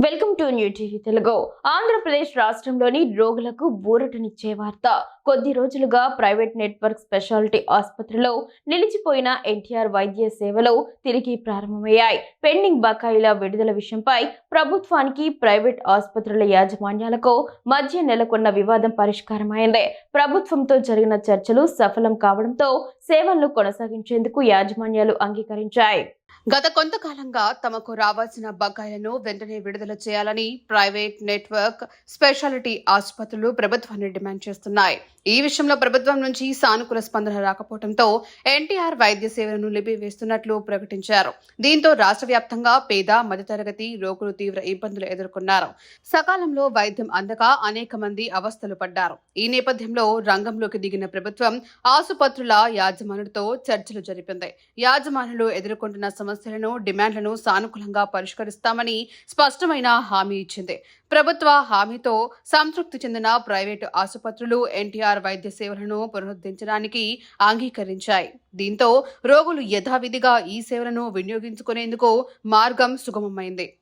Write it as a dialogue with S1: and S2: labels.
S1: Welcome to new TV Telugu. Andhra Pradesh రాష్ట్రంలోని రోగులకు ఊరటనిచ్చే వార్త. కొద్ది రోజులుగా ప్రైవేట్ నెట్వర్క్ స్పెషాలిటీ ఆసుపత్రిలో నిలిచిపోయిన ఎన్టీఆర్ వైద్య సేవలు తిరిగి ప్రారంభమయ్యాయి. పెండింగ్ బకాయిల విడుదల విషయంపై ప్రభుత్వానికి ప్రైవేట్ ఆసుపత్రుల యాజమాన్యాలకు మధ్య నెలకొన్న వివాదం పరిష్కారమైంది. ప్రభుత్వంతో జరిగిన చర్చలు సఫలం కావడంతో సేవలను కొనసాగించేందుకు యాజమాన్యాలు అంగీకరించాయి.
S2: గత కొంతకాలంగా తమకు రావాల్సిన బకాయిలను వెంటనే విడుదల చేయాలని ప్రైవేట్ నెట్వర్క్ స్పెషాలిటీ ఆసుపత్రులు ప్రభుత్వాన్ని డిమాండ్ చేస్తున్నాయి. ఈ విషయంలో ప్రభుత్వం నుంచి సానుకూల స్పందన రాకపోవడంతో ఎన్టీఆర్ వైద్య సేవలను నిలిపివేస్తున్నట్లు ప్రకటించారు. దీంతో రాష్ట్ర వ్యాప్తంగా పేద మధ్యతరగతి రోగులు తీవ్ర ఇబ్బందులు ఎదుర్కొన్నారు. సకాలంలో వైద్యం అందక అనేక మంది అవస్థలు పడ్డారు. ఈ నేపథ్యంలో రంగంలోకి దిగిన ప్రభుత్వం ఆసుపత్రుల యాజమానులతో చర్చలు జరిపింది. యాజమానులు ఎదుర్కొంటున్న సమస్యలను, డిమాండ్లను సానుకూలంగా పరిష్కరిస్తామని స్పష్టమైన హామీ ఇచ్చింది. ప్రభుత్వ హామీతో సంతృప్తి చెందిన ప్రైవేటు ఆసుపత్రులు ఎన్టీఆర్ వైద్య సేవలను పునరుద్ధరించడానికి అంగీకరించాయి. దీంతో రోగులు యథావిధిగా ఈ సేవలను వినియోగించుకునేందుకు మార్గం సుగమమైంది.